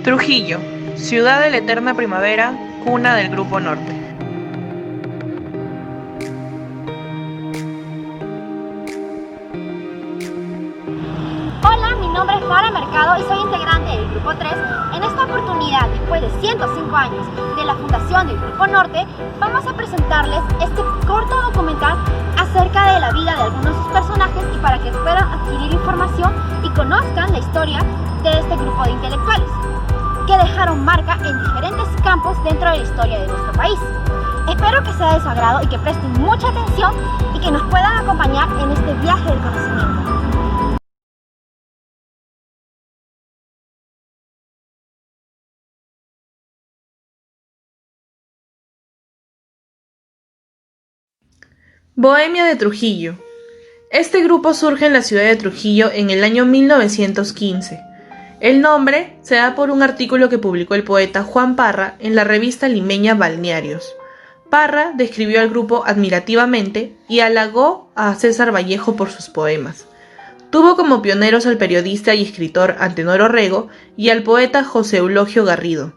Trujillo, ciudad de la eterna primavera, cuna del Grupo Norte. Hola, mi nombre es Mara Mercado y soy integrante del Grupo 3. En esta oportunidad, después de 105 años de la fundación del Grupo Norte, vamos a presentarles este corto documental acerca de la vida de algunos de sus personajes y para que puedan adquirir información y conozcan la historia de este grupo de intelectuales que dejaron marca en diferentes campos dentro de la historia de nuestro país. Espero que sea de su agrado y que presten mucha atención y que nos puedan acompañar en este viaje del conocimiento. Bohemia de Trujillo. Este grupo surge en la ciudad de Trujillo en el año 1915. El nombre se da por un artículo que publicó el poeta Juan Parra en la revista limeña Balnearios. Parra describió al grupo admirativamente y halagó a César Vallejo por sus poemas. Tuvo como pioneros al periodista y escritor Antenor Orrego y al poeta José Eulogio Garrido.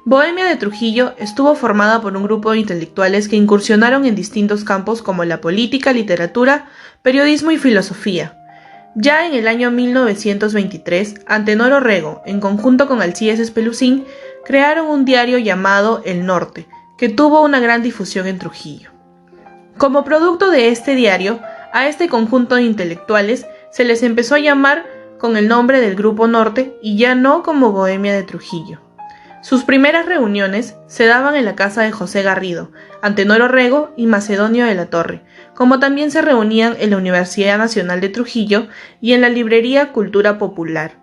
Bohemia de Trujillo estuvo formada por un grupo de intelectuales que incursionaron en distintos campos como la política, literatura, periodismo y filosofía. Ya en el año 1923, Antenor Orrego, en conjunto con Alcíes Espelucín, crearon un diario llamado El Norte, que tuvo una gran difusión en Trujillo. Como producto de este diario, a este conjunto de intelectuales se les empezó a llamar con el nombre del Grupo Norte y ya no como Bohemia de Trujillo. Sus primeras reuniones se daban en la casa de José Garrido, Antenor Orrego y Macedonio de la Torre, como también se reunían en la Universidad Nacional de Trujillo y en la librería Cultura Popular.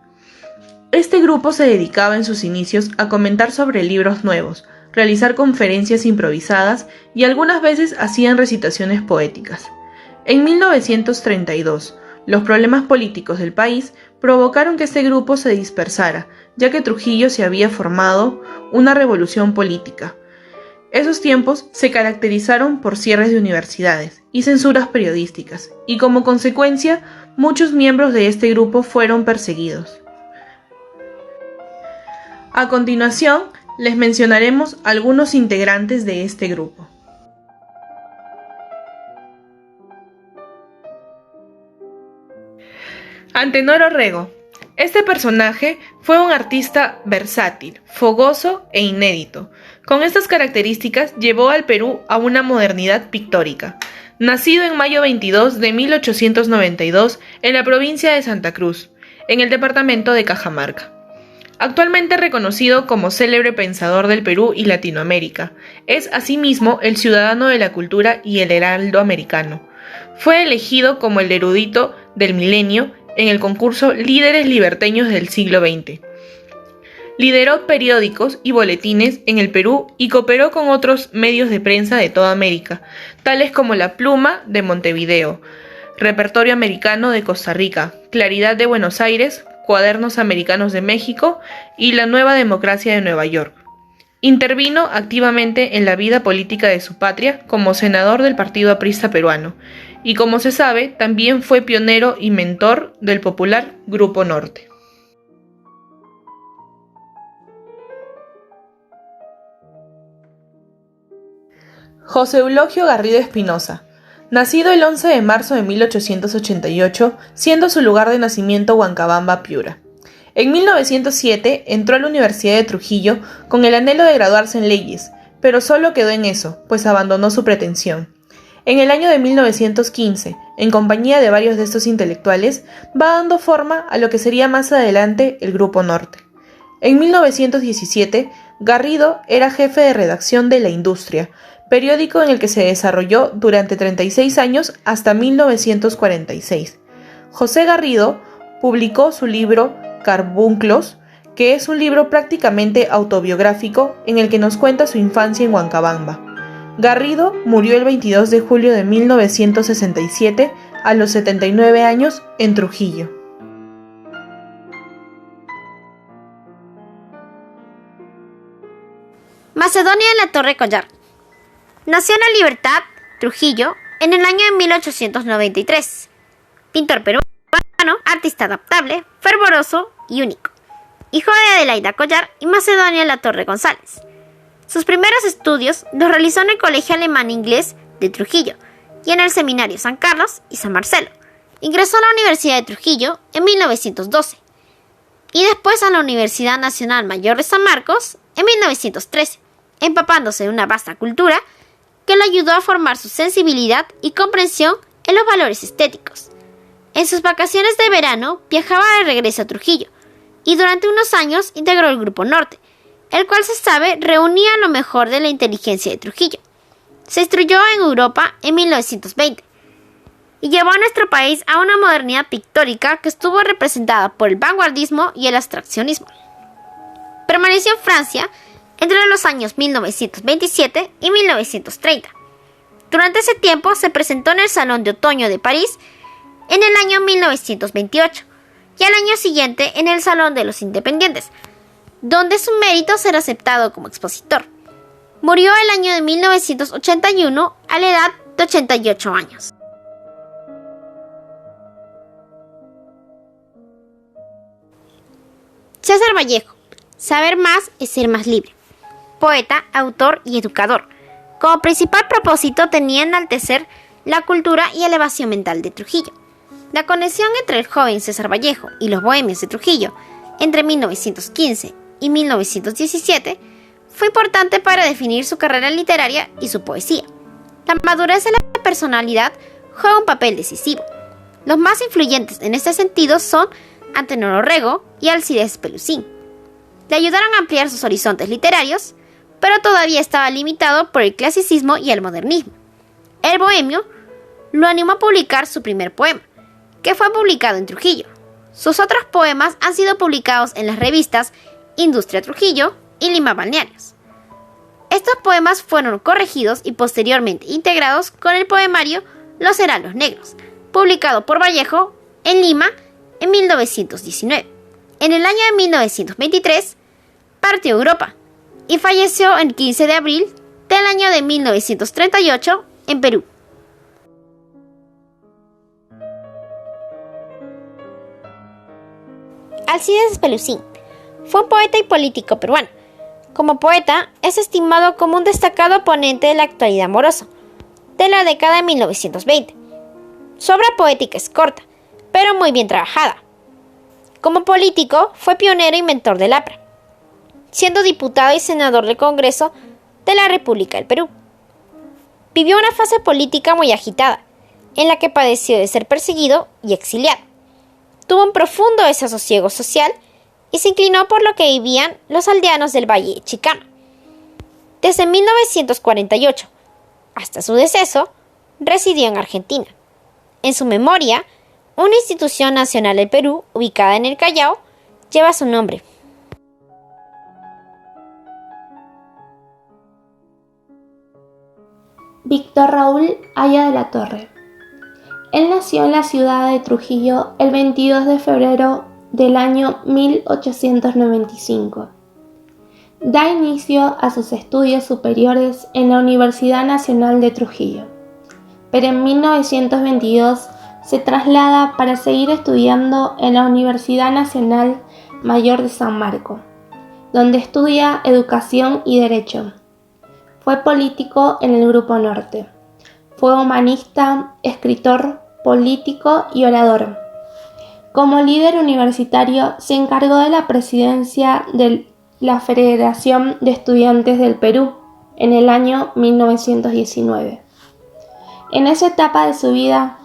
Este grupo se dedicaba en sus inicios a comentar sobre libros nuevos, realizar conferencias improvisadas y algunas veces hacían recitaciones poéticas. En 1932, los problemas políticos del país provocaron que este grupo se dispersara, ya que Trujillo se había formado una revolución política. Esos tiempos se caracterizaron por cierres de universidades y censuras periodísticas, y como consecuencia, muchos miembros de este grupo fueron perseguidos. A continuación, les mencionaremos algunos integrantes de este grupo. Antenor Orrego. Este personaje fue un artista versátil, fogoso e inédito. Con estas características llevó al Perú a una modernidad pictórica. Nacido en mayo 22 de 1892 en la provincia de Santa Cruz, en el departamento de Cajamarca. Actualmente reconocido como célebre pensador del Perú y Latinoamérica, es asimismo el ciudadano de la cultura y el heraldo americano. Fue elegido como el erudito del milenio en el concurso Líderes Liberteños del siglo XX. Lideró periódicos y boletines en el Perú y cooperó con otros medios de prensa de toda América, tales como La Pluma de Montevideo, Repertorio Americano de Costa Rica, Claridad de Buenos Aires, Cuadernos Americanos de México y La Nueva Democracia de Nueva York. Intervino activamente en la vida política de su patria como senador del Partido Aprista Peruano y, como se sabe, también fue pionero y mentor del popular Grupo Norte. José Eulogio Garrido Espinosa. Nacido el 11 de marzo de 1888, siendo su lugar de nacimiento Huancabamba, Piura. En 1907 entró a la Universidad de Trujillo con el anhelo de graduarse en leyes, pero solo quedó en eso, pues abandonó su pretensión. En el año de 1915, en compañía de varios de estos intelectuales, va dando forma a lo que sería más adelante el Grupo Norte. En 1917, Garrido era jefe de redacción de La Industria, periódico en el que se desarrolló durante 36 años hasta 1946. José Garrido publicó su libro Carbunclos, que es un libro prácticamente autobiográfico en el que nos cuenta su infancia en Huancabamba. Garrido murió el 22 de julio de 1967 a los 79 años en Trujillo. Macedonio de la Torre Collar. Nació en La Libertad, Trujillo, en el año de 1893. Pintor peruano, artista adaptable, fervoroso y único. hijo de Adelaida Collar y Macedonio Latorre González. Sus primeros estudios los realizó en el Colegio Alemán Inglés de Trujillo y en el Seminario San Carlos y San Marcelo. Ingresó a la Universidad de Trujillo en 1912 y después a la Universidad Nacional Mayor de San Marcos en 1913, empapándose de una vasta cultura que le ayudó a formar su sensibilidad y comprensión en los valores estéticos. En sus vacaciones de verano viajaba de regreso a Trujillo y durante unos años integró el Grupo Norte, el cual se sabe reunía lo mejor de la inteligencia de Trujillo. Se instruyó en Europa en 1920 y llevó a nuestro país a una modernidad pictórica que estuvo representada por el vanguardismo y el abstraccionismo. Permaneció en Francia entre los años 1927 y 1930. Durante ese tiempo se presentó en el Salón de Otoño de París en el año 1928 y al año siguiente en el Salón de los Independientes, donde su mérito será aceptado como expositor. Murió el año de 1981 a la edad de 88 años. César Vallejo. Saber más es ser más libre. Poeta, autor y educador. Como principal propósito tenía enaltecer la cultura y elevación mental de Trujillo. La conexión entre el joven César Vallejo y los bohemios de Trujillo entre 1915 y 1917 fue importante para definir su carrera literaria y su poesía. La madurez de la personalidad juega un papel decisivo. Los más influyentes en este sentido son Antenor Orrego y Alcides Pelusín. Le ayudaron a ampliar sus horizontes literarios, pero todavía estaba limitado por el clasicismo y el modernismo. El bohemio lo animó a publicar su primer poema, que fue publicado en Trujillo. Sus otros poemas han sido publicados en las revistas Industria Trujillo y Lima Balnearios. Estos poemas fueron corregidos y posteriormente integrados con el poemario Los Heraldos Negros, publicado por Vallejo en Lima en 1919. En el año de 1923 partió a Europa y falleció el 15 de abril del año de 1938 en Perú. Alcides Pelusín fue un poeta y político peruano. Como poeta, es estimado como un destacado oponente de la actualidad amorosa de la década de 1920. Su obra poética es corta, pero muy bien trabajada. Como político, fue pionero y mentor del APRA, siendo diputado y senador del Congreso de la República del Perú. Vivió una fase política muy agitada, en la que padeció de ser perseguido y exiliado. Tuvo un profundo desasosiego social y se inclinó por lo que vivían los aldeanos del Valle Chicama. Desde 1948 hasta su deceso, residió en Argentina. En su memoria, una institución nacional del Perú, ubicada en el Callao, lleva su nombre. Víctor Raúl Haya de la Torre. Él nació en la ciudad de Trujillo el 22 de febrero del año 1895. Da inicio a sus estudios superiores en la Universidad Nacional de Trujillo, pero en 1922 se traslada para seguir estudiando en la Universidad Nacional Mayor de San Marcos, donde estudia Educación y Derecho. Fue político en el Grupo Norte. Fue humanista, escritor, político y orador. Como líder universitario se encargó de la presidencia de la Federación de Estudiantes del Perú en el año 1919. En esa etapa de su vida,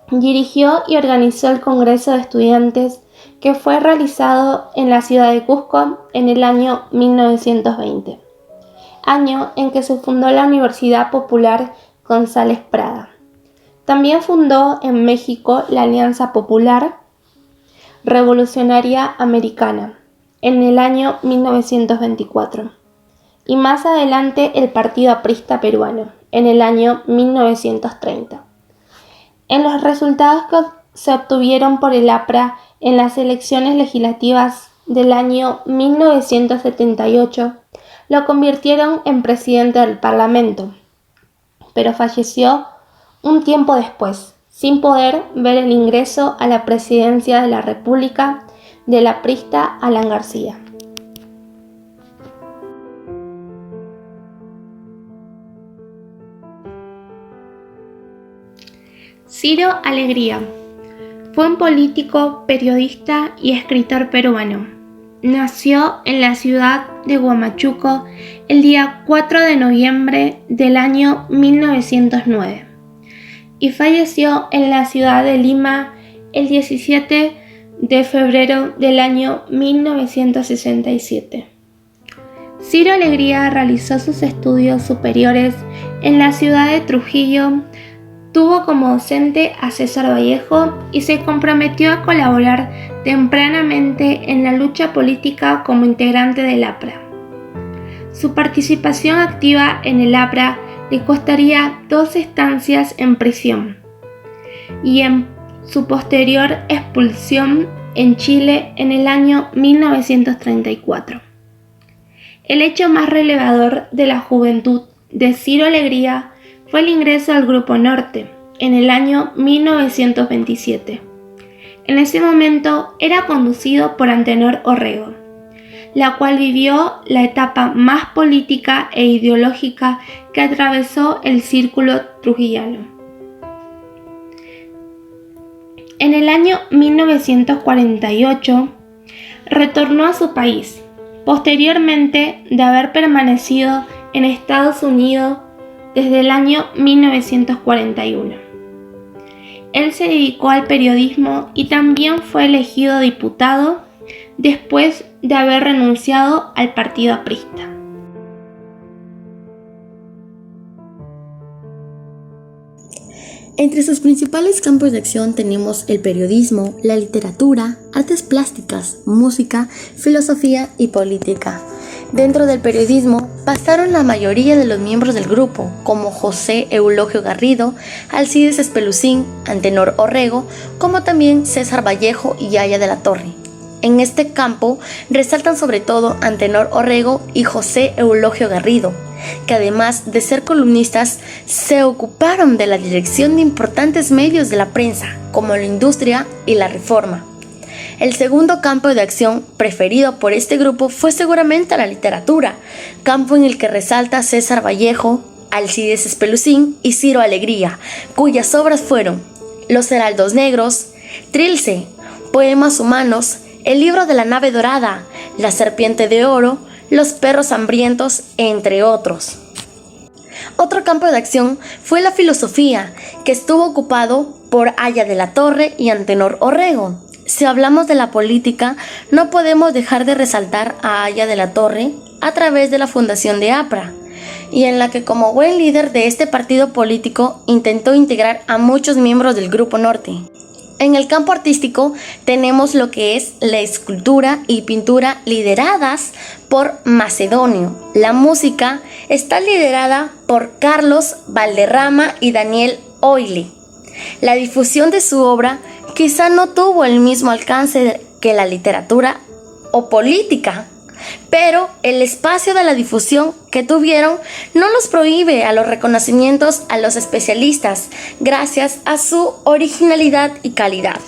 dirigió y organizó el Congreso de Estudiantes que fue realizado en la ciudad de Cusco en el año 1920, año en que se fundó la Universidad Popular González Prada. También fundó en México la Alianza Popular Revolucionaria Americana en el año 1924 y más adelante el Partido Aprista Peruano en el año 1930. En los resultados que se obtuvieron por el APRA en las elecciones legislativas del año 1978, lo convirtieron en presidente del Parlamento, pero falleció un tiempo después, sin poder ver el ingreso a la presidencia de la República del aprista Alan García. Ciro Alegría fue un político, periodista y escritor peruano. Nació en la ciudad de Huamachuco el día 4 de noviembre del año 1909 y falleció en la ciudad de Lima el 17 de febrero del año 1967. Ciro Alegría realizó sus estudios superiores en la ciudad de Trujillo. Tuvo como docente a César Vallejo y se comprometió a colaborar tempranamente en la lucha política como integrante del APRA. Su participación activa en el APRA le costaría 2 estancias en prisión y en su posterior expulsión en Chile en el año 1934. El hecho más revelador de la juventud de Ciro Alegría fue el ingreso al Grupo Norte en el año 1927. En ese momento era conducido por Antenor Orrego, la cual vivió la etapa más política e ideológica que atravesó el círculo trujillano. En el año 1948 retornó a su país, posteriormente de haber permanecido en Estados Unidos desde el año 1941. Él se dedicó al periodismo y también fue elegido diputado después de haber renunciado al partido aprista. Entre sus principales campos de acción tenemos el periodismo, la literatura, artes plásticas, música, filosofía y política. Dentro del periodismo pasaron la mayoría de los miembros del grupo, como José Eulogio Garrido, Alcides Espelucín, Antenor Orrego, como también César Vallejo y Aya de la Torre. En este campo resaltan sobre todo Antenor Orrego y José Eulogio Garrido, que además de ser columnistas, se ocuparon de la dirección de importantes medios de la prensa, como La Industria y La Reforma. El segundo campo de acción preferido por este grupo fue seguramente la literatura, campo en el que resalta César Vallejo, Alcides Espelucín y Ciro Alegría, cuyas obras fueron Los Heraldos Negros, Trilce, Poemas Humanos, El Libro de la Nave Dorada, La Serpiente de Oro, Los Perros Hambrientos, entre otros. Otro campo de acción fue la filosofía, que estuvo ocupado por Aya de la Torre y Antenor Orrego. Si hablamos de la política, no podemos dejar de resaltar a Aya de la Torre a través de la fundación de APRA, y en la que como buen líder de este partido político intentó integrar a muchos miembros del Grupo Norte. En el campo artístico tenemos lo que es la escultura y pintura lideradas por Macedonio. La música está liderada por Carlos Valderrama y Daniel Oile. La difusión de su obra quizá no tuvo el mismo alcance que la literatura o política, pero el espacio de la difusión que tuvieron no los prohíbe a los reconocimientos a los especialistas, gracias a su originalidad y calidad.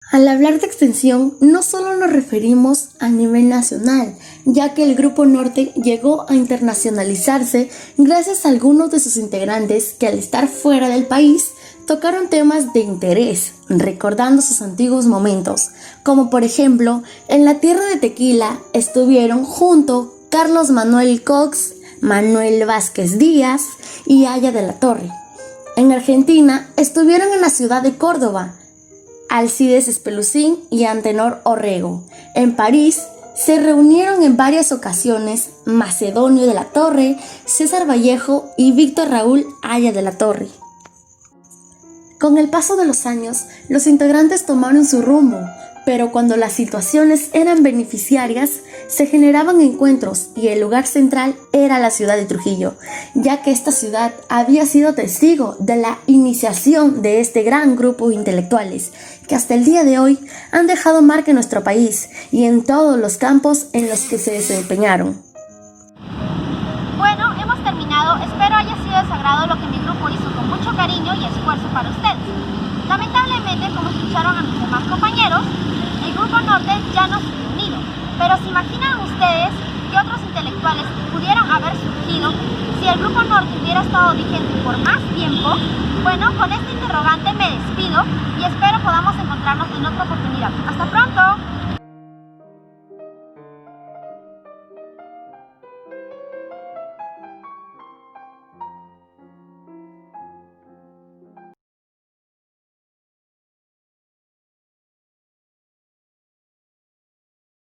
Al hablar de extensión, no solo nos referimos a nivel nacional, ya que el Grupo Norte llegó a internacionalizarse gracias a algunos de sus integrantes que al estar fuera del país tocaron temas de interés, recordando sus antiguos momentos, como por ejemplo, en la tierra de Tequila estuvieron junto Carlos Manuel Cox, Manuel Vázquez Díaz y Aya de la Torre. En Argentina estuvieron en la ciudad de Córdoba, Alcides Espelucín y Antenor Orrego. En París se reunieron en varias ocasiones Macedonio de la Torre, César Vallejo y Víctor Raúl Aya de la Torre. Con el paso de los años, los integrantes tomaron su rumbo, pero cuando las situaciones eran beneficiarias, se generaban encuentros y el lugar central era la ciudad de Trujillo, ya que esta ciudad había sido testigo de la iniciación de este gran grupo de intelectuales, que hasta el día de hoy han dejado marca en nuestro país y en todos los campos en los que se desempeñaron. Bueno, hemos terminado. Espero haya sido de su agrado lo que mi grupo hizo con mucho cariño y esfuerzo para ustedes. Lamentablemente escucharon a mis demás compañeros, el Grupo Norte ya no sigue unido. Pero ¿se imaginan ustedes que otros intelectuales pudieran haber surgido si el Grupo Norte hubiera estado vigente por más tiempo? Bueno, con este interrogante me despido y espero podamos encontrarnos en otra oportunidad. ¡Hasta pronto!